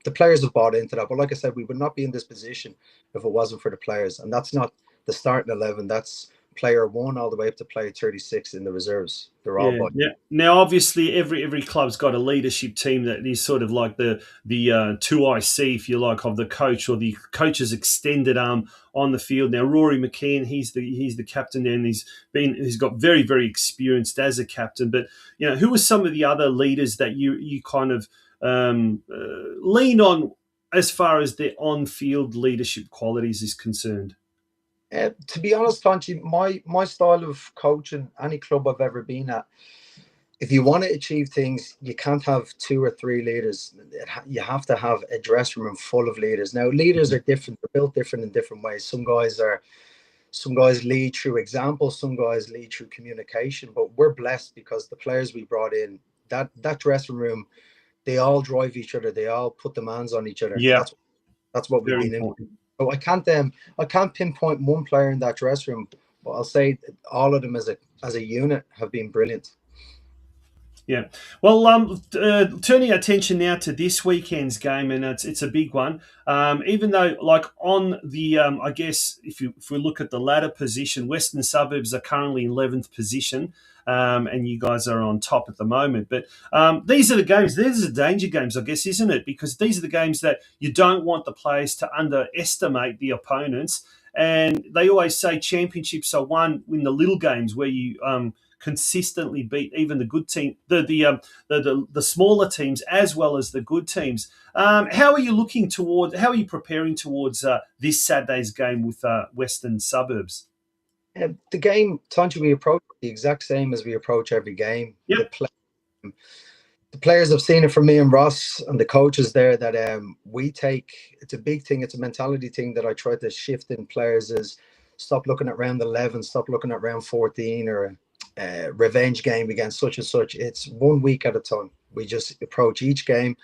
the players have bought into that. But like I said, we would not be in this position if it wasn't for the players. And that's not the starting 11. That's player 1 all the way up to player 36 in the reserves. They're all bought. Yeah. Now, obviously, every club's got a leadership team that is sort of like the 2IC, if you like, of the coach or the coach's extended arm on the field. Now, Rory McKeon, he's the captain, and he's got very, very experienced as a captain. But who are some of the other leaders that you kind of lean on as far as their on-field leadership qualities is concerned? To be honest, Tonchi, my style of coaching, any club I've ever been at, if you want to achieve things, you can't have 2 or 3 leaders. You have to have a dressing room full of leaders. Now, leaders are different. They're built different in different ways. Some guys lead through example. Some guys lead through communication. But we're blessed because the players we brought in, that dressing room, they all drive each other. They all put demands on each other. Yeah, that's what we've been in. So I can't pinpoint one player in that dressing room, but I'll say all of them as a unit have been brilliant. Yeah. Well, turning our attention now to this weekend's game, and it's a big one. Even though, like on the, I guess if we look at the ladder position, Western Suburbs are currently in 11th position, and you guys are on top at the moment. But these are the games. These are the danger games, I guess, isn't it? Because these are the games that you don't want the players to underestimate the opponents. And they always say championships are won in the little games where you consistently beat even the good team, the smaller teams as well as the good teams. How are you preparing towards this Saturday's game with Western Suburbs? The game, Tanchi, we approach the exact same as we approach every game. Yep. The players have seen it from me and Ross and the coaches there that it's a big thing. It's a mentality thing that I try to shift in players is stop looking at round 11, stop looking at round 14 or a revenge game against such and such. It's 1 week at a time. We just approach each game,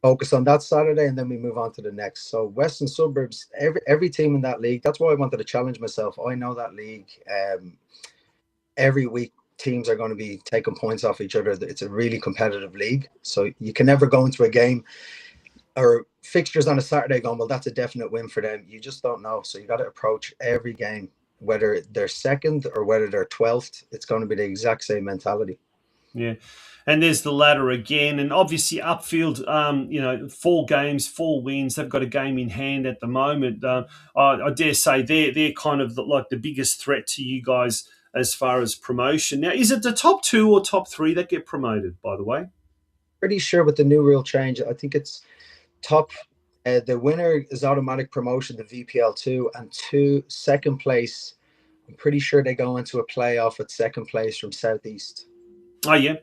focus on that Saturday, and then we move on to the next. So Western Suburbs, every team in that league, that's why I wanted to challenge myself. I know that league. Every week teams are going to be taking points off each other. It's a really competitive league. So you can never go into a game or fixtures on a Saturday going, well, that's a definite win for them. You just don't know. So you got to approach every game, whether they're second or whether they're 12th, it's going to be the exact same mentality. Yeah. And there's the ladder again. And obviously upfield, 4 games, 4 wins. They've got a game in hand at the moment. I dare say they're kind of like the biggest threat to you guys as far as promotion. Now, is it the top 2 or top 3 that get promoted, by the way? Pretty sure with the new rule change, I think it's top. The winner is automatic promotion to VPL 2, and second place, I'm pretty sure they go into a playoff at second place from Southeast. Oh, yeah.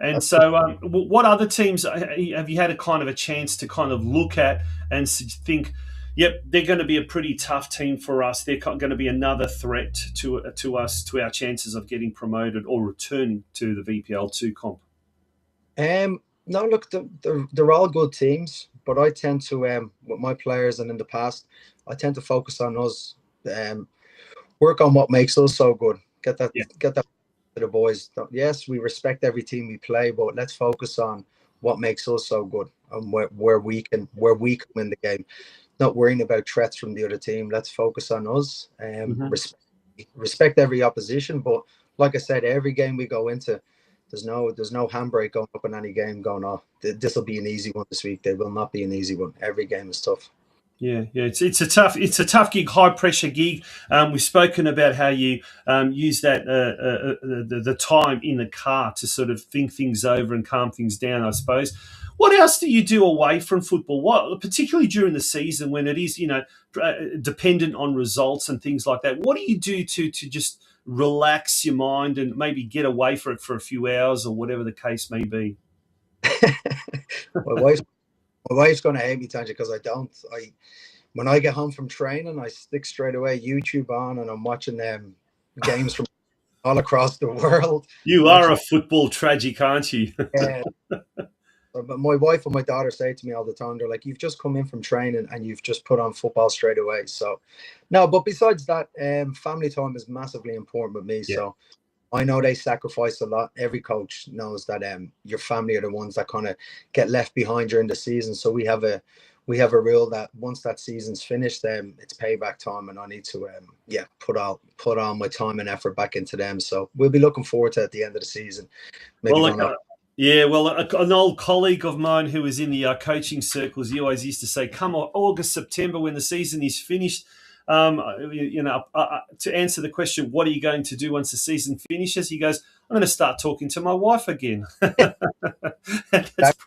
And so what other teams have you had a kind of a chance to kind of look at and think, yep, they're going to be a pretty tough team for us. They're going to be another threat to us, to our chances of getting promoted or returning to the VPL 2 comp? No, look, they're all good teams, but I tend to, with my players and in the past, I tend to focus on us, work on what makes us so good. Get that to the boys. Yes, we respect every team we play, but let's focus on what makes us so good and where we can win the game. Not worrying about threats from the other team. Let's focus on us and respect every opposition. But like I said, every game we go into, there's no handbrake going up in any game going, oh, this will be an easy one this week. They will not be an easy one. Every game is tough. Yeah. It's a tough gig, high pressure gig. We've spoken about how you use that the time in the car to sort of think things over and calm things down, I suppose. What else do you do away from football? What, particularly during the season when it is, dependent on results and things like that? What do you do to just relax your mind and maybe get away from it for a few hours or whatever the case may be? My wife's going to hate me, Tanja, because when I get home from training, I stick straight away YouTube on and I'm watching games from all across the world. You are a football tragic, aren't you? Yeah. But my wife and my daughter say to me all the time, they're like, you've just come in from training and you've just put on football straight away. So, no, but besides that, family time is massively important with me. Yeah. So I know they sacrifice a lot. Every coach knows that your family are the ones that kind of get left behind during the season. So we have a rule that once that season's finished, it's payback time, and I need to put all my time and effort back into them. So we'll be looking forward to it at the end of the season. An old colleague of mine who was in the coaching circles, he always used to say, come August, September, when the season is finished, to answer the question, what are you going to do once the season finishes? He goes, I'm going to start talking to my wife again. That's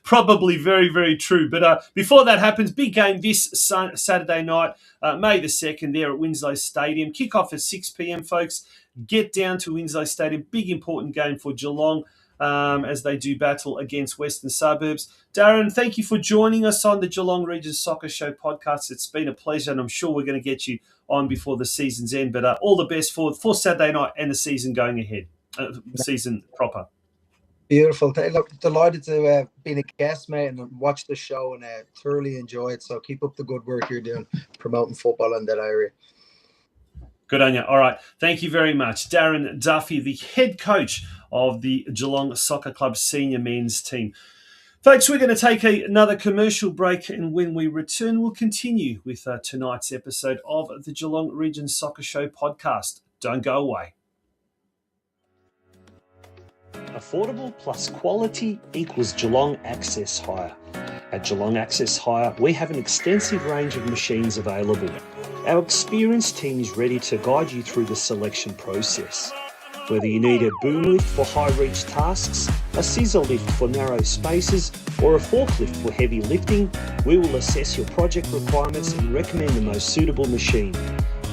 probably very, very true. But before that happens, big game this Saturday night, May the 2nd, there at Winslow Stadium. Kick-off at 6 p.m, folks. Get down to Winslow Stadium. Big, important game for Geelong as they do battle against Western Suburbs. Darren, thank you for joining us on the Geelong Region Soccer Show podcast. It's been a pleasure, and I'm sure we're going to get you on before the season's end. But all the best for Saturday night and the season going ahead, season proper. Beautiful. Look, delighted to be a guest, mate, and watch the show and thoroughly enjoy it. So keep up the good work you're doing promoting football in that area. Good on you. All right. Thank you very much. Darren Duffy, the head coach of the Geelong Soccer Club senior men's team. Folks, we're going to take another commercial break, and when we return, we'll continue with tonight's episode of the Geelong Region Soccer Show podcast. Don't go away. Affordable plus quality equals Geelong Access Hire. At Geelong Access Hire, we have an extensive range of machines available. Our experienced team is ready to guide you through the selection process. Whether you need a boom lift for high-reach tasks, a scissor lift for narrow spaces, or a forklift for heavy lifting, we will assess your project requirements and recommend the most suitable machine.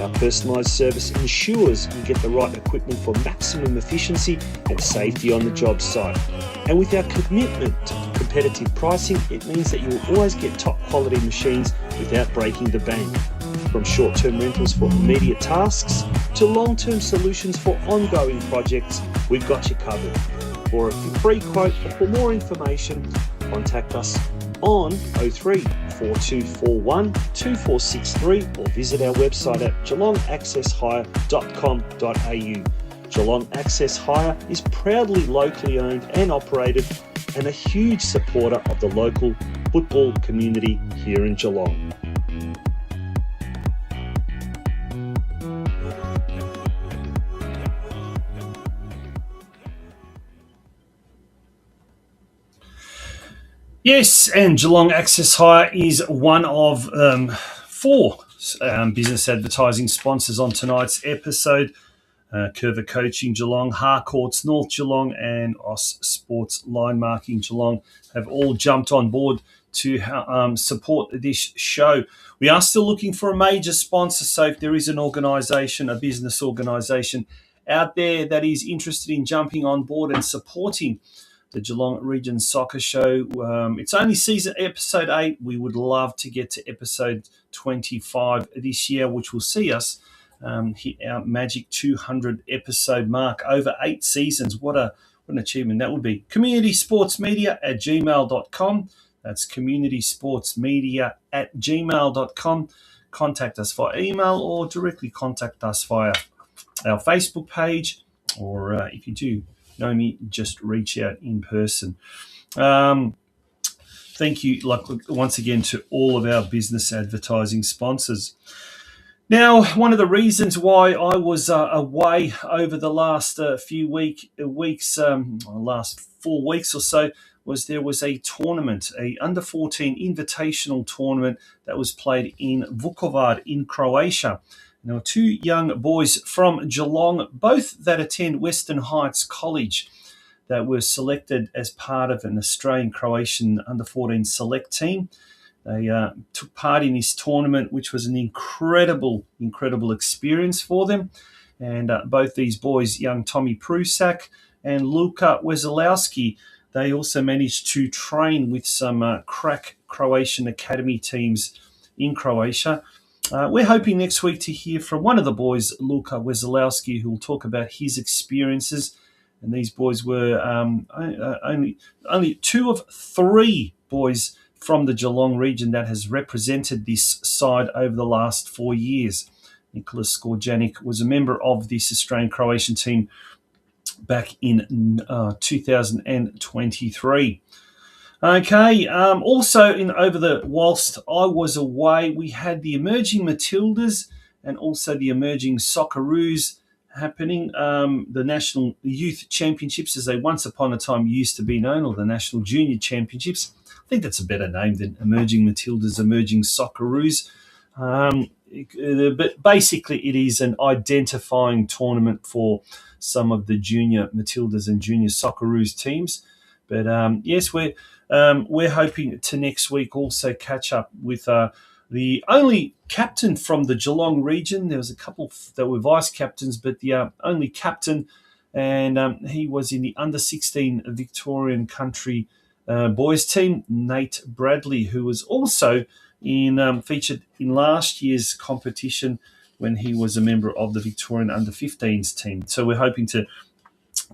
Our personalised service ensures you get the right equipment for maximum efficiency and safety on the job site. And with our commitment to competitive pricing, it means that you will always get top quality machines without breaking the bank. From short-term rentals for immediate tasks to long-term solutions for ongoing projects, we've got you covered. For a free quote or for more information, contact us on 03 4241 2463 or visit our website at geelongaccesshire.com.au. Geelong Access Hire is proudly locally owned and operated and a huge supporter of the local football community here in Geelong. Yes, and Geelong Access Hire is one of 4 business advertising sponsors on tonight's episode. Curva Coaching Geelong, Harcourts North Geelong, and Aus Sports Line Marking Geelong have all jumped on board to support this show. We are still looking for a major sponsor, so if there is an organisation, a business organisation out there that is interested in jumping on board and supporting the Geelong Region Soccer Show. It's only season episode 8. We would love to get to episode 25 this year, which will see us hit our magic 200 episode mark over 8 seasons. What an achievement that would be. communitysportsmedia@gmail.com. That's communitysportsmedia@gmail.com. Contact us via email or directly contact us via our Facebook page, or if you do know me, just reach out in person. Thank you, once again, to all of our business advertising sponsors. Now, one of the reasons why I was away over the last last 4 weeks or so, was there was a tournament, a under-14 invitational tournament that was played in Vukovar in Croatia. There were two young boys from Geelong, both that attend Western Heights College, that were selected as part of an Australian-Croatian under-14 select team. They took part in this tournament, which was an incredible experience for them. And both these boys, young Tommy Prusak and Luka Wesolowski, they also managed to train with some crack Croatian academy teams in Croatia. We're hoping next week to hear from one of the boys, Luka Wesolowski, who will talk about his experiences. And these boys were only 2 of 3 boys from the Geelong region that has represented this side over the last 4 years. Nicholas Skorjanic was a member of this Australian-Croatian team back in 2023. Okay, also whilst I was away, we had the Emerging Matildas and also the Emerging Socceroos happening. The National Youth Championships, as they once upon a time used to be known, or the National Junior Championships. I think that's a better name than Emerging Matildas, Emerging Socceroos. But basically, it is an identifying tournament for some of the Junior Matildas and Junior Socceroos teams. But yes, we're hoping to next week also catch up with the only captain from the Geelong region. There was a couple that were vice captains, but the only captain, and he was in the under-16 Victorian Country boys team, Nate Bradley, who was also featured in last year's competition when he was a member of the Victorian under-15s team. So we're hoping to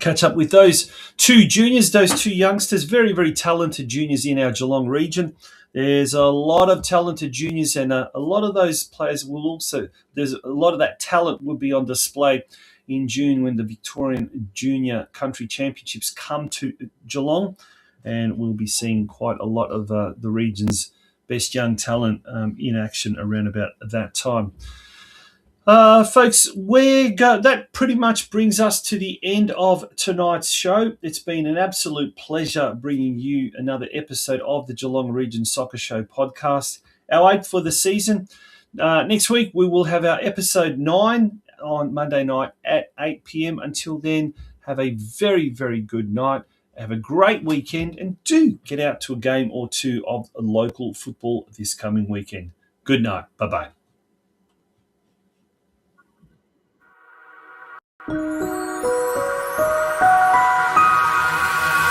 catch up with those two juniors, those two youngsters, very, very talented juniors in our Geelong region. There's a lot of talented juniors, and a lot of those players there's a lot of that talent will be on display in June when the Victorian Junior Country Championships come to Geelong, and we'll be seeing quite a lot of the region's best young talent in action around about that time. Folks, that pretty much brings us to the end of tonight's show. It's been an absolute pleasure bringing you another episode of the Geelong Region Soccer Show podcast, our 8th for the season. Next week, we will have our episode 9 on Monday night at 8 p.m. Until then, have a very, very good night. Have a great weekend, and do get out to a game or two of local football this coming weekend. Good night. Bye-bye.